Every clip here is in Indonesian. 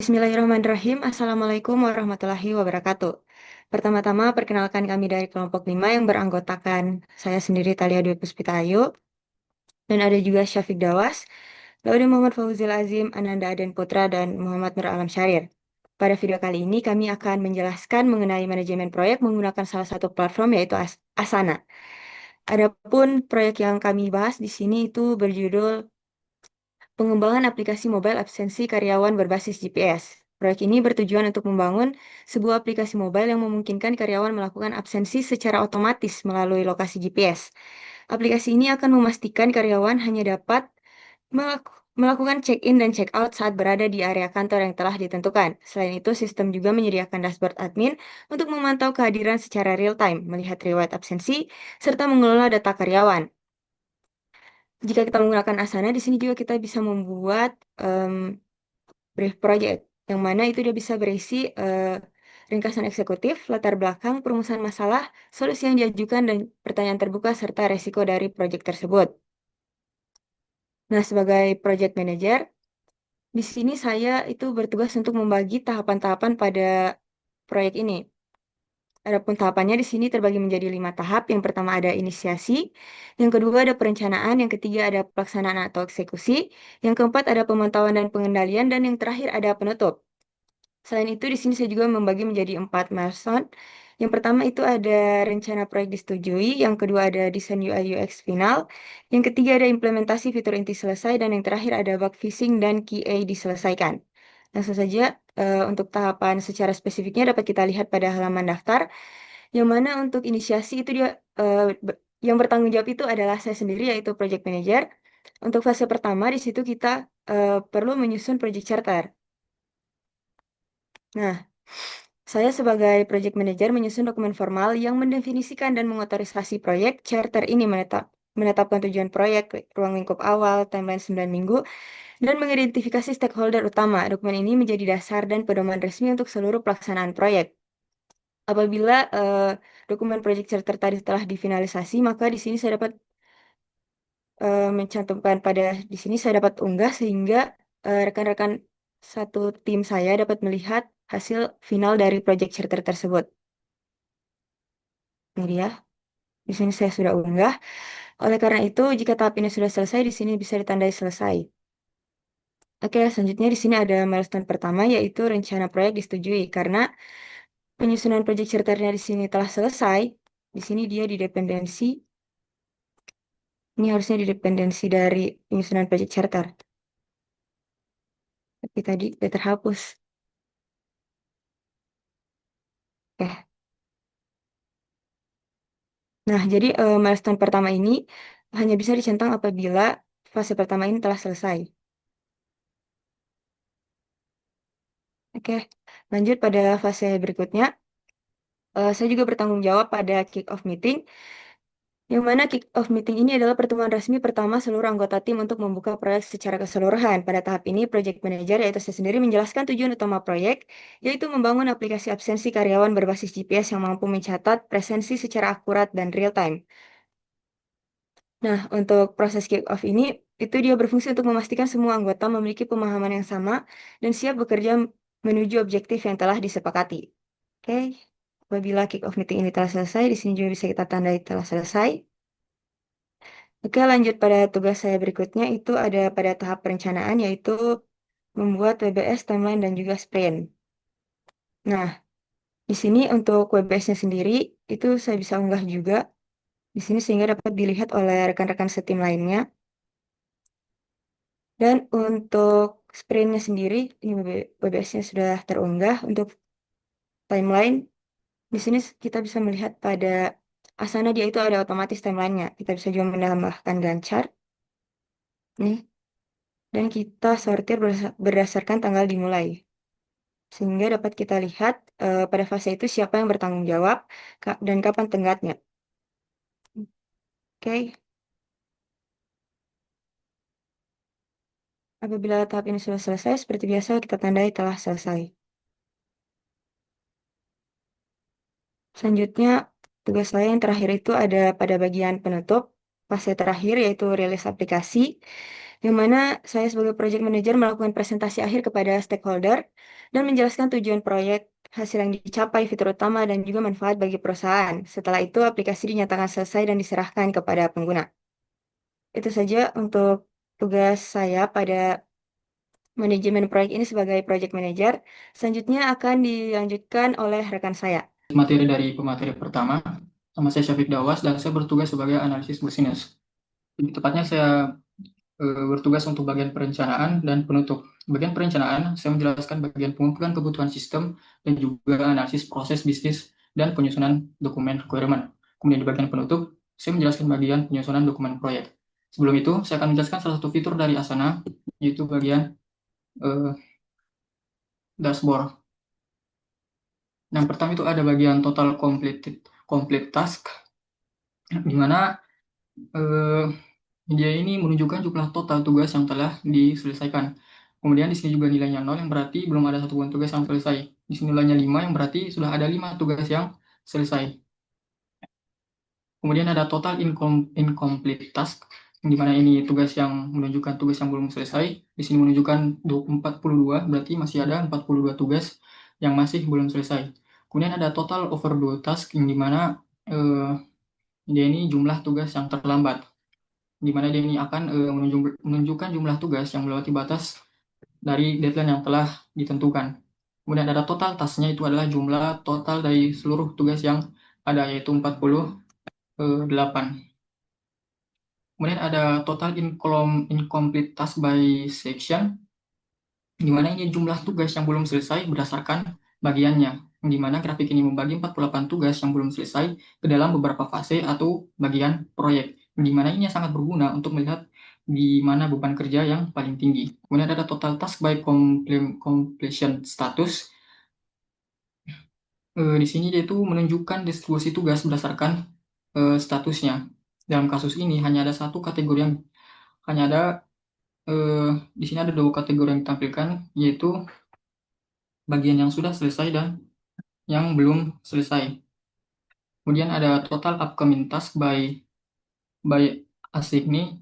Bismillahirrahmanirrahim. Assalamualaikum warahmatullahi wabarakatuh. Pertama-tama, perkenalkan kami dari kelompok 5 yang beranggotakan saya sendiri Talia Dwi Puspita Ayu, dan ada juga Syafiq Dawas, Laude Muhammad Fauzil Azim, Ananda Aden Putra, dan Muhammad Nur Alam Syahrir. Pada video kali ini, kami akan menjelaskan mengenai manajemen proyek menggunakan salah satu platform yaitu Asana. Adapun proyek yang kami bahas di sini itu berjudul Pengembangan aplikasi mobile absensi karyawan berbasis GPS. Proyek ini bertujuan untuk membangun sebuah aplikasi mobile yang memungkinkan karyawan melakukan absensi secara otomatis melalui lokasi GPS. Aplikasi ini akan memastikan karyawan hanya dapat melakukan check-in dan check-out saat berada di area kantor yang telah ditentukan. Selain itu, sistem juga menyediakan dashboard admin untuk memantau kehadiran secara real-time, melihat riwayat absensi, serta mengelola data karyawan. Jika kita menggunakan Asana, di sini juga kita bisa membuat brief project, yang mana itu dia bisa berisi ringkasan eksekutif, latar belakang, perumusan masalah, solusi yang diajukan, dan pertanyaan terbuka, serta resiko dari proyek tersebut. Nah, sebagai project manager, di sini saya itu bertugas untuk membagi tahapan-tahapan pada proyek ini. Adapun tahapannya di sini terbagi menjadi 5 tahap. Yang pertama ada inisiasi, yang kedua ada perencanaan, yang ketiga ada pelaksanaan atau eksekusi, yang keempat ada pemantauan dan pengendalian, dan yang terakhir ada penutup. Selain itu, di sini saya juga membagi menjadi 4 milestone. Yang pertama itu ada rencana proyek disetujui, yang kedua ada desain UI UX final, yang ketiga ada implementasi fitur inti selesai, dan yang terakhir ada bug fixing dan QA diselesaikan. Langsung saja, untuk tahapan secara spesifiknya dapat kita lihat pada halaman daftar, yang mana untuk inisiasi itu dia yang bertanggung jawab itu adalah saya sendiri, yaitu project manager. Untuk fase pertama di situ kita perlu menyusun project charter. Nah, saya sebagai project manager menyusun dokumen formal yang mendefinisikan dan mengotorisasi proyek. Charter ini menetapkan tujuan proyek, ruang lingkup awal, timeline 9 minggu, dan mengidentifikasi stakeholder utama. Dokumen ini menjadi dasar dan pedoman resmi untuk seluruh pelaksanaan proyek. Apabila dokumen project charter tadi telah difinalisasi, maka di sini saya dapat mencantumkan di sini saya dapat unggah sehingga rekan-rekan satu tim saya dapat melihat hasil final dari project charter tersebut. Ini dia, di sini saya sudah unggah. Oleh karena itu, jika tahap ini sudah selesai, di sini bisa ditandai selesai. Oke, selanjutnya di sini ada milestone pertama, yaitu rencana proyek disetujui. Karena penyusunan project charternya di sini telah selesai, di sini dia di dependensi. Ini harusnya di dependensi dari penyusunan project charter. Tapi tadi sudah terhapus. Oke. Nah, jadi milestone pertama ini hanya bisa dicentang apabila fase pertama ini telah selesai. Oke, lanjut pada fase berikutnya. Saya juga bertanggung jawab pada kick-off meeting, yang mana kick-off meeting ini adalah pertemuan resmi pertama seluruh anggota tim untuk membuka proyek secara keseluruhan. Pada tahap ini, project manager yaitu saya sendiri menjelaskan tujuan utama proyek, yaitu membangun aplikasi absensi karyawan berbasis GPS yang mampu mencatat presensi secara akurat dan real-time. Nah, untuk proses kick-off ini, itu dia berfungsi untuk memastikan semua anggota memiliki pemahaman yang sama dan siap bekerja menuju objektif yang telah disepakati. Oke, apabila kick-off meeting ini telah selesai, di sini juga bisa kita tandai telah selesai. Oke, lanjut pada tugas saya berikutnya, itu ada pada tahap perencanaan, yaitu membuat WBS, timeline, dan juga sprint. Nah, di sini untuk WBS-nya sendiri, itu saya bisa unggah juga di sini sehingga dapat dilihat oleh rekan-rekan setim lainnya. Dan untuk sprintnya sendiri, ini WBS-nya sudah terunggah. Untuk timeline, di sini kita bisa melihat pada Asana dia itu ada otomatis timelinenya. Kita bisa juga menambahkan Gantt chart. Nih, dan kita sortir berdasarkan tanggal dimulai. Sehingga dapat kita lihat pada fase itu siapa yang bertanggung jawab dan kapan tenggatnya. Oke, apabila tahap ini sudah selesai, seperti biasa kita tandai telah selesai. Selanjutnya, tugas saya yang terakhir itu ada pada bagian penutup, fase terakhir yaitu rilis aplikasi. yang mana saya sebagai project manager melakukan presentasi akhir kepada stakeholder dan menjelaskan tujuan proyek, hasil yang dicapai, fitur utama, dan juga manfaat bagi perusahaan. Setelah itu, aplikasi dinyatakan selesai dan diserahkan kepada pengguna. Itu saja untuk tugas saya pada manajemen proyek ini sebagai project manager. Selanjutnya akan dilanjutkan oleh rekan saya. Materi dari pemateri pertama, nama saya Syafiq Dawas dan saya bertugas sebagai analisis bisnis. Lebih tepatnya saya bertugas untuk bagian perencanaan dan penutup. Bagian perencanaan, saya menjelaskan bagian pengumpulan kebutuhan sistem dan juga analisis proses bisnis dan penyusunan dokumen requirement. Kemudian di bagian penutup, saya menjelaskan bagian penyusunan dokumen proyek. Sebelum itu, saya akan menjelaskan salah satu fitur dari Asana, yaitu bagian eh, dashboard. Yang pertama itu ada bagian total complete task, di mana eh, dia ini menunjukkan jumlah total tugas yang telah diselesaikan. Kemudian di sini juga nilainya 0 yang berarti belum ada satupun tugas yang selesai. Di sini nilainya 5 yang berarti sudah ada 5 tugas yang selesai. Kemudian ada total incomplete task, di mana ini tugas yang menunjukkan tugas yang belum selesai. Di sini menunjukkan 42, berarti masih ada 42 tugas yang masih belum selesai. Kemudian ada total overdue task, yang di mana dia ini jumlah tugas yang terlambat, di mana dia ini akan menunjukkan jumlah tugas yang melewati batas dari deadline yang telah ditentukan. Kemudian ada total tasknya, itu adalah jumlah total dari seluruh tugas yang ada, yaitu 48. Kemudian ada total incomplete task by section, di mana ini jumlah tugas yang belum selesai berdasarkan bagiannya, di mana grafik ini membagi 48 tugas yang belum selesai ke dalam beberapa fase atau bagian proyek, di mana ini sangat berguna untuk melihat di mana beban kerja yang paling tinggi. Kemudian ada total task by completion status. Di sini dia itu menunjukkan distribusi tugas berdasarkan statusnya. Dalam kasus ini hanya ada satu kategori yang hanya ada di sini ada dua kategori yang ditampilkan, yaitu bagian yang sudah selesai dan yang belum selesai. Kemudian ada total upcoming task by Asigni,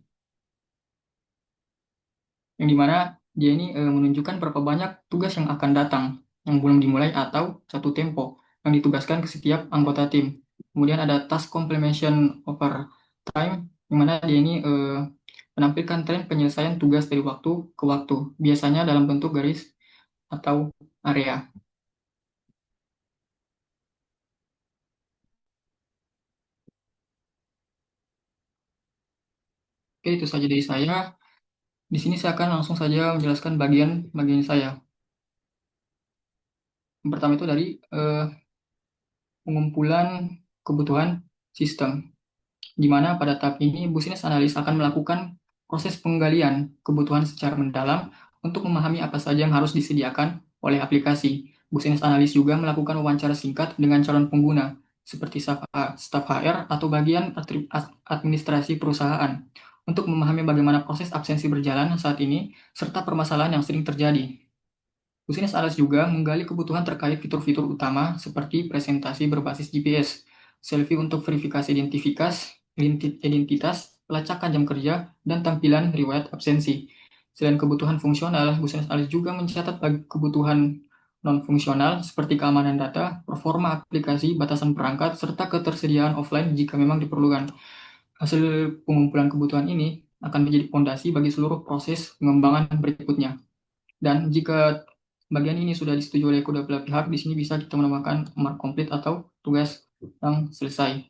yang dimana dia ini menunjukkan berapa banyak tugas yang akan datang yang belum dimulai atau satu tempo yang ditugaskan ke setiap anggota tim. Kemudian ada task completion over time, yang mana dia ini menampilkan tren penyelesaian tugas dari waktu ke waktu, biasanya dalam bentuk garis atau area. Oke, itu saja dari saya. Di sini saya akan langsung saja menjelaskan bagian saya. Yang pertama itu dari pengumpulan kebutuhan sistem, di mana pada tahap ini business analyst akan melakukan proses penggalian kebutuhan secara mendalam untuk memahami apa saja yang harus disediakan oleh aplikasi. Business analyst juga melakukan wawancara singkat dengan calon pengguna, seperti staf HR atau bagian administrasi perusahaan, untuk memahami bagaimana proses absensi berjalan saat ini, serta permasalahan yang sering terjadi. Business Analyst juga menggali kebutuhan terkait fitur-fitur utama seperti presentasi berbasis GPS, selfie untuk verifikasi identitas, pelacakan jam kerja, dan tampilan riwayat absensi. Selain kebutuhan fungsional, Business Analyst juga mencatat kebutuhan non-fungsional seperti keamanan data, performa aplikasi, batasan perangkat, serta ketersediaan offline jika memang diperlukan. Hasil pengumpulan kebutuhan ini akan menjadi fondasi bagi seluruh proses pengembangan berikutnya. Dan jika bagian ini sudah disetujui oleh kedua belah pihak, di sini bisa kita menambahkan mark complete atau tugas yang selesai.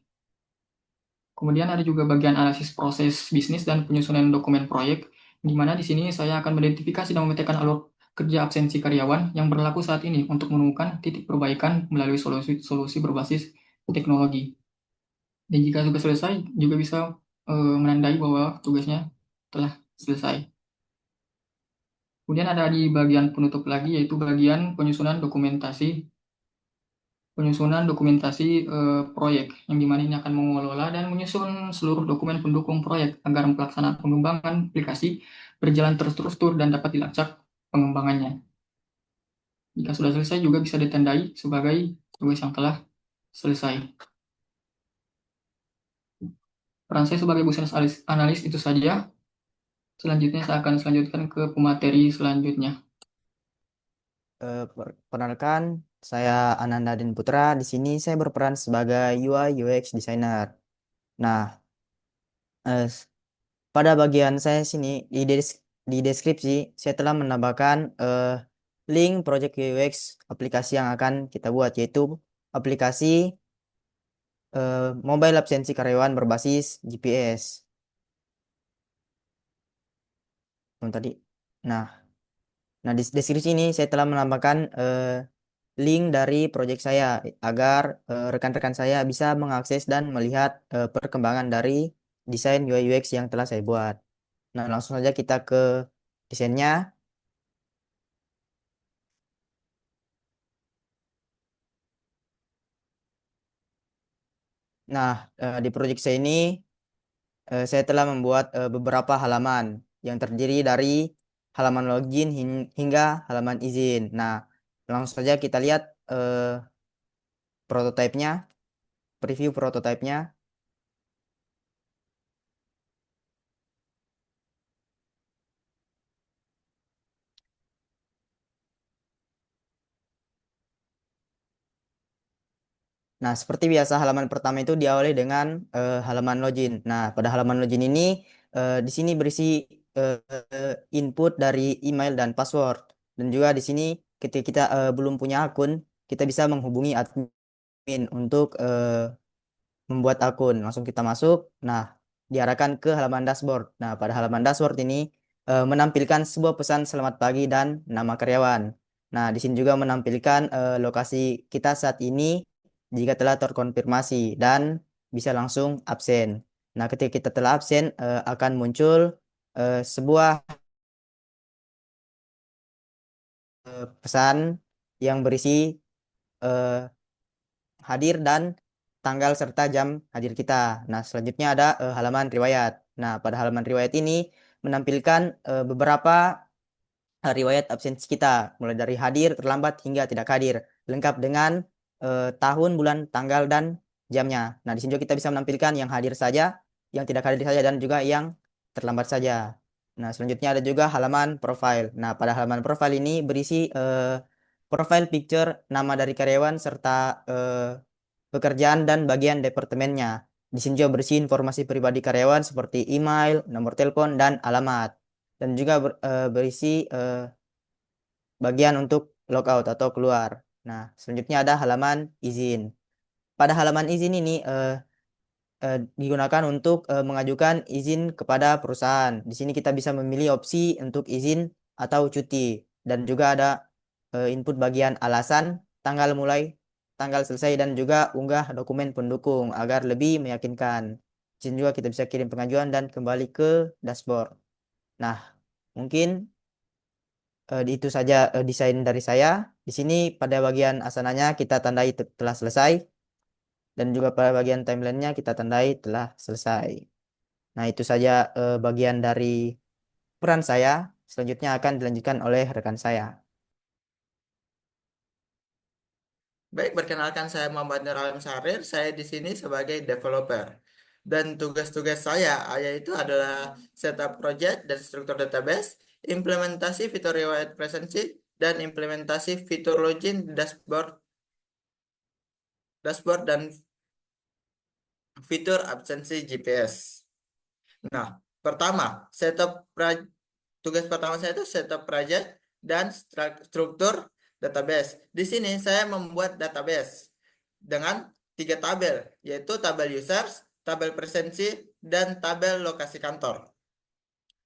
Kemudian ada juga bagian analisis proses bisnis dan penyusunan dokumen proyek, di mana di sini saya akan mengidentifikasi dan memetakan alur kerja absensi karyawan yang berlaku saat ini untuk menemukan titik perbaikan melalui solusi berbasis teknologi. Dan jika sudah selesai, juga bisa menandai bahwa tugasnya telah selesai. Kemudian ada di bagian penutup lagi, yaitu bagian penyusunan dokumentasi proyek, yang dimana ini akan mengelola dan menyusun seluruh dokumen pendukung proyek agar pelaksanaan pengembangan aplikasi berjalan terstruktur dan dapat dilacak pengembangannya. Jika sudah selesai juga bisa ditandai sebagai tugas yang telah selesai. Peran saya sebagai business analyst itu saja. Selanjutnya saya akan selanjutkan ke pemateri selanjutnya. Perkenalkan, saya Ananda Din Putra. Di sini saya berperan sebagai UI UX designer. Nah, eh, pada bagian saya sini di deskripsi saya telah menambahkan link project UI UX aplikasi yang akan kita buat, yaitu aplikasi mobile absensi karyawan berbasis GPS. Tadi. Nah, nah di deskripsi ini saya telah menambahkan link dari proyek saya agar rekan-rekan saya bisa mengakses dan melihat perkembangan dari desain UI UX yang telah saya buat. Nah, langsung saja kita ke desainnya. Nah, di proyek saya ini saya telah membuat beberapa halaman yang terdiri dari halaman login hingga halaman izin. Nah, langsung saja kita lihat prototipenya, preview prototipenya. Nah, seperti biasa halaman pertama itu diawali dengan halaman login. Nah, pada halaman login ini di sini berisi input dari email dan password. Dan juga di sini ketika kita belum punya akun, kita bisa menghubungi admin untuk membuat akun. Langsung kita masuk. Nah, diarahkan ke halaman dashboard. Nah, pada halaman dashboard ini menampilkan sebuah pesan selamat pagi dan nama karyawan. Nah, di sini juga menampilkan lokasi kita saat ini jika telah terkonfirmasi dan bisa langsung absen. Nah, ketika kita telah absen akan muncul sebuah pesan yang berisi eh, hadir dan tanggal serta jam hadir kita. Nah, selanjutnya ada halaman riwayat. Nah, pada halaman riwayat ini menampilkan beberapa riwayat absensi kita, mulai dari hadir, terlambat, hingga tidak hadir, lengkap dengan tahun, bulan, tanggal, dan jamnya. Nah, di sini juga kita bisa menampilkan yang hadir saja, yang tidak hadir saja, dan juga yang terlambat saja. Nah, selanjutnya ada juga halaman profile. Nah, pada halaman profile ini berisi profile picture, nama dari karyawan, serta pekerjaan dan bagian departemennya. Di sini juga berisi informasi pribadi karyawan seperti email, nomor telepon, dan alamat. Dan juga berisi bagian untuk logout atau keluar. Nah, selanjutnya ada halaman izin. Pada halaman izin ini digunakan untuk mengajukan izin kepada perusahaan. Di sini kita bisa memilih opsi untuk izin atau cuti. Dan juga ada input bagian alasan, tanggal mulai, tanggal selesai, dan juga unggah dokumen pendukung agar lebih meyakinkan. Di sini juga kita bisa kirim pengajuan dan kembali ke dashboard. Nah, mungkin itu saja desain dari saya. Di sini pada bagian asananya kita tandai telah selesai dan juga pada bagian timelinenya kita tandai telah selesai. Nah, itu saja bagian dari peran saya. Selanjutnya akan dilanjutkan oleh rekan saya. Baik, perkenalkan saya Muhammad Nur Alam Sarir. Saya di sini sebagai developer. Dan tugas-tugas saya yaitu adalah setup project dan struktur database, implementasi fitur riwayat presensi, dan implementasi fitur login dashboard dan fitur absensi GPS. Nah, pertama, tugas pertama saya itu setup project dan struktur database. Di sini saya membuat database dengan 3 tabel, yaitu tabel users, tabel presensi, dan tabel lokasi kantor.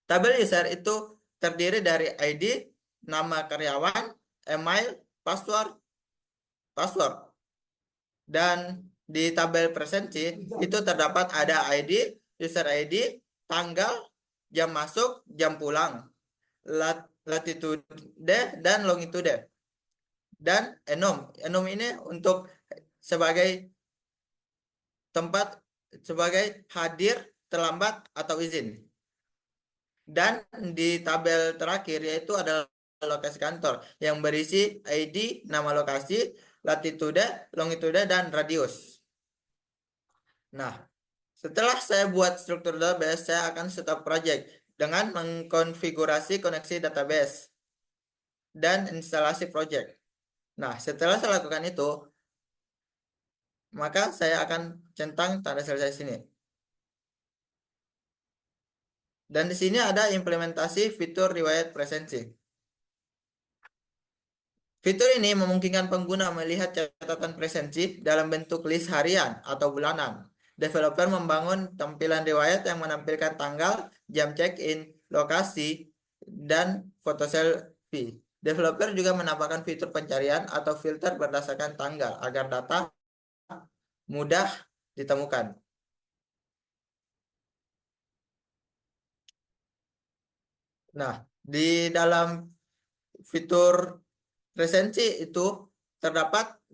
Tabel user itu terdiri dari ID, nama karyawan, email, password. Dan di tabel presensi itu terdapat ada ID, user ID, tanggal, jam masuk, jam pulang, latitude dan longitude, dan enum. Enum ini untuk sebagai tempat sebagai hadir, terlambat, atau izin. Dan di tabel terakhir yaitu adalah lokasi kantor yang berisi ID, nama lokasi, latitude, longitude, dan radius. Nah, setelah saya buat struktur database, saya akan setup project. dengan mengkonfigurasi koneksi database dan instalasi project. Nah, setelah saya lakukan itu, maka saya akan centang tanda selesai sini. Dan di sini ada implementasi fitur riwayat presensi. Fitur ini memungkinkan pengguna melihat catatan presensi dalam bentuk list harian atau bulanan. Developer membangun tampilan riwayat yang menampilkan tanggal, jam check-in, lokasi, dan foto selfie. Developer juga menambahkan fitur pencarian atau filter berdasarkan tanggal agar data mudah ditemukan. Nah, di dalam fitur presensi itu terdapat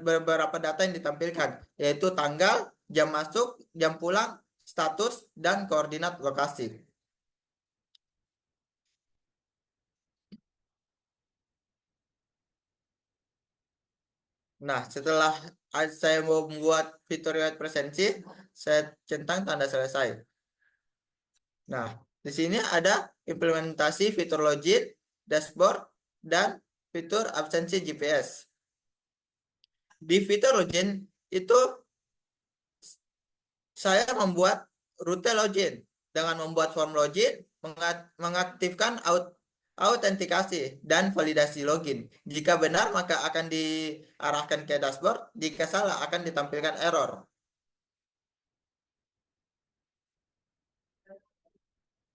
beberapa data yang ditampilkan, yaitu tanggal, jam masuk, jam pulang, status, dan koordinat lokasi. Nah, setelah saya membuat fitur riwayat presensi, saya centang tanda selesai. Nah, di sini ada implementasi fitur login, dashboard, dan fitur absensi GPS. Di fitur login itu saya membuat rute login dengan membuat form login, mengaktifkan autentikasi dan validasi login. Jika benar, maka akan diarahkan ke dashboard. Jika salah, akan ditampilkan error.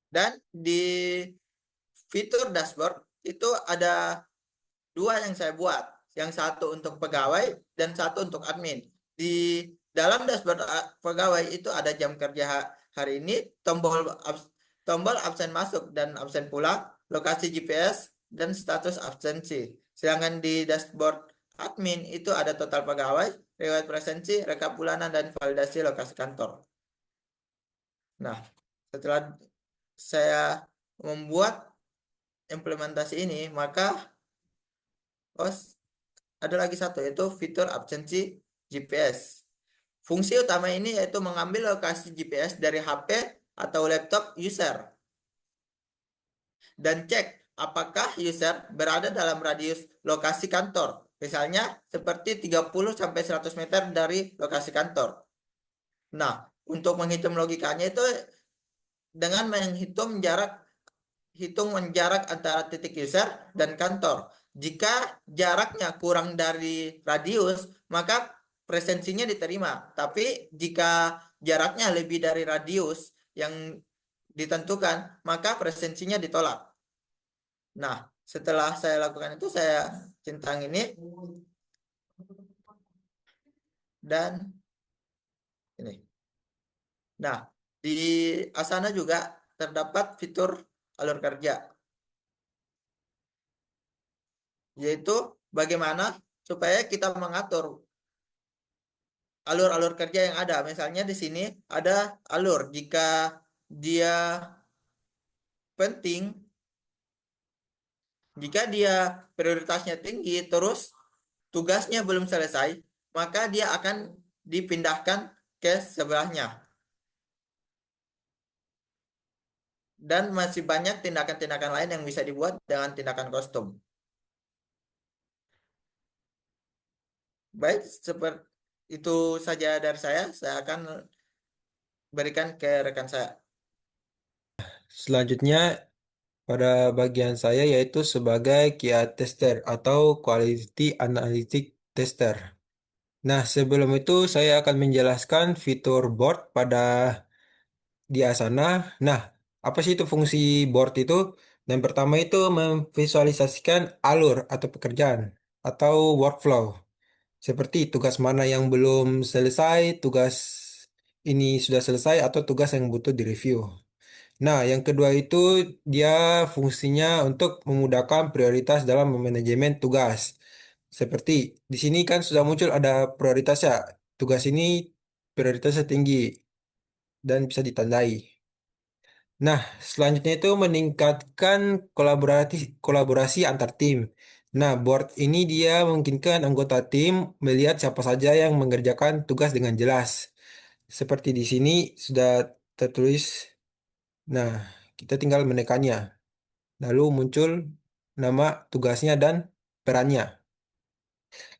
Dan di fitur dashboard itu ada dua yang saya buat. Yang satu untuk pegawai dan satu untuk admin. Di dalam dashboard pegawai itu ada jam kerja hari ini, tombol absen masuk dan absen pulang, lokasi GPS, dan status absensi. Sedangkan di dashboard admin itu ada total pegawai, riwayat presensi, rekap bulanan, dan validasi lokasi kantor. Nah, setelah saya membuat implementasi ini, maka ada lagi satu, yaitu fitur absensi GPS. Fungsi utama ini yaitu mengambil lokasi GPS dari HP atau laptop user dan cek apakah user berada dalam radius lokasi kantor. Misalnya seperti 30-100 meter dari lokasi kantor. Nah, untuk menghitung logikanya itu dengan menghitung jarak antara titik user dan kantor. Jika jaraknya kurang dari radius, maka presensinya diterima. Tapi jika jaraknya lebih dari radius yang ditentukan, maka presensinya ditolak. Nah, setelah saya lakukan itu, saya centang ini. Dan ini. Nah, di Asana juga terdapat fitur alur kerja, yaitu bagaimana supaya kita mengatur alur-alur kerja yang ada. Misalnya di sini ada alur, jika dia penting, jika dia prioritasnya tinggi, terus tugasnya belum selesai, maka dia akan dipindahkan ke sebelahnya. Dan masih banyak tindakan-tindakan lain yang bisa dibuat dengan tindakan kostum. Baik, seperti itu saja dari saya. Saya akan berikan ke rekan saya. Selanjutnya pada bagian saya yaitu sebagai QA tester atau Quality Analytic Tester. Nah, sebelum itu saya akan menjelaskan fitur board pada di Asana. Nah, apa sih itu fungsi board itu? Yang pertama itu memvisualisasikan alur atau pekerjaan atau workflow. Seperti tugas mana yang belum selesai, tugas ini sudah selesai atau tugas yang butuh direview. Nah, yang kedua itu dia fungsinya untuk memudahkan prioritas dalam manajemen tugas. Seperti di sini kan sudah muncul ada prioritasnya. Tugas ini prioritasnya tinggi dan bisa ditandai. Nah, selanjutnya itu meningkatkan kolaborasi antar tim. Nah, board ini dia memungkinkan anggota tim melihat siapa saja yang mengerjakan tugas dengan jelas. Seperti di sini sudah tertulis. Nah, Kita tinggal menekannya. Lalu muncul nama tugasnya dan perannya.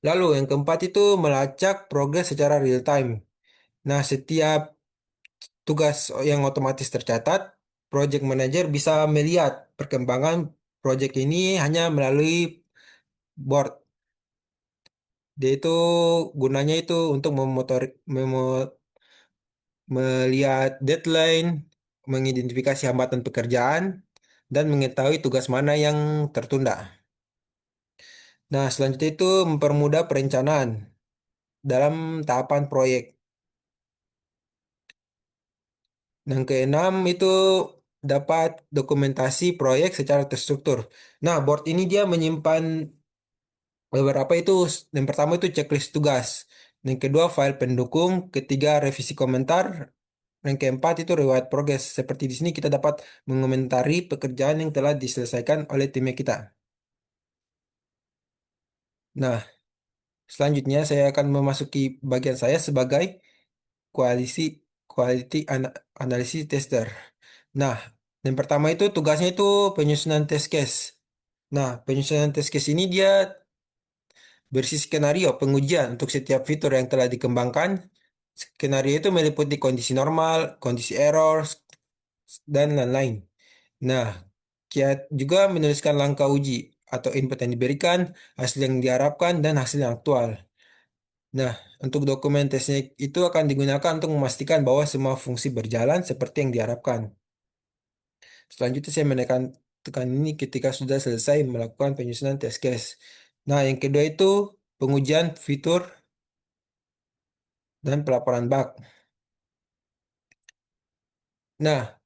Lalu yang keempat itu melacak progres secara real time. Nah, setiap tugas yang otomatis tercatat, project manager bisa melihat perkembangan project ini hanya melalui board. Dia itu gunanya itu untuk melihat deadline, mengidentifikasi hambatan pekerjaan, dan mengetahui tugas mana yang tertunda. Nah, selanjutnya itu mempermudah perencanaan dalam tahapan proyek. Yang keenam itu dapat dokumentasi proyek secara terstruktur. Nah, board ini dia menyimpan beberapa itu. Yang pertama itu checklist tugas. Yang kedua file pendukung. Ketiga revisi komentar. Yang keempat itu riwayat progres. Seperti di sini kita dapat mengomentari pekerjaan yang telah diselesaikan oleh timnya kita. Nah, selanjutnya saya akan memasuki bagian saya sebagai quality quality analysis tester. Nah, yang pertama itu tugasnya itu penyusunan test case. Nah, penyusunan test case ini dia berisi skenario pengujian untuk setiap fitur yang telah dikembangkan. Skenario itu meliputi kondisi normal, kondisi error, dan lain-lain. Nah, Kiat juga menuliskan langkah uji atau input yang diberikan, hasil yang diharapkan, dan hasil yang aktual. Nah, untuk dokumen tesnya itu akan digunakan untuk memastikan bahwa semua fungsi berjalan seperti yang diharapkan. Selanjutnya saya menekan tekan ini ketika sudah selesai melakukan penyusunan test case. Nah, yang kedua itu pengujian fitur dan pelaporan bug. Nah,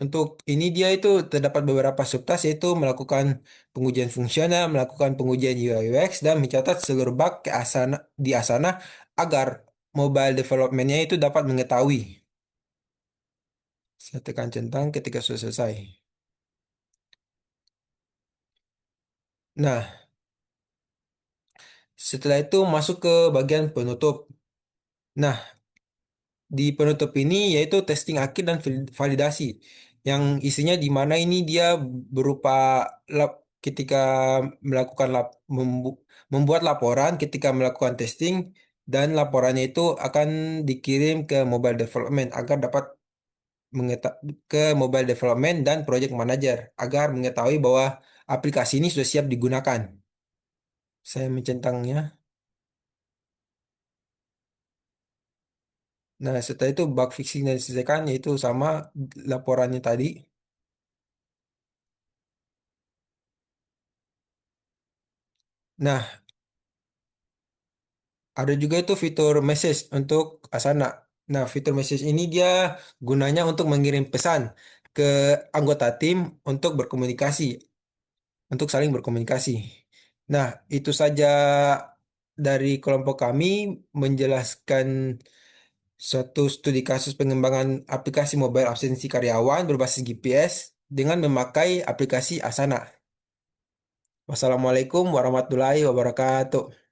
untuk ini dia itu terdapat beberapa subtas yaitu melakukan pengujian fungsional, melakukan pengujian UI UX, dan mencatat seluruh bug ke di Asana agar mobile development-nya itu dapat mengetahui. Saya tekan centang ketika sudah selesai. Nah, setelah itu masuk ke bagian penutup. Nah, di penutup ini yaitu testing akhir dan validasi yang isinya di mana ini dia berupa lab ketika melakukan membuat laporan ketika melakukan testing dan laporannya itu akan dikirim ke mobile development agar dapat ke mobile development dan project manager agar mengetahui bahwa aplikasi ini sudah siap digunakan. Saya mencentangnya. Nah, setelah itu bug fixing dan diselesaikan yaitu sama laporannya tadi. Nah, ada juga itu fitur message untuk Asana. Nah, fitur message ini dia gunanya untuk mengirim pesan ke anggota tim untuk berkomunikasi, untuk saling berkomunikasi. Nah, itu saja dari kelompok kami menjelaskan suatu studi kasus pengembangan aplikasi mobile absensi karyawan berbasis GPS dengan memakai aplikasi Asana. Wassalamualaikum warahmatullahi wabarakatuh.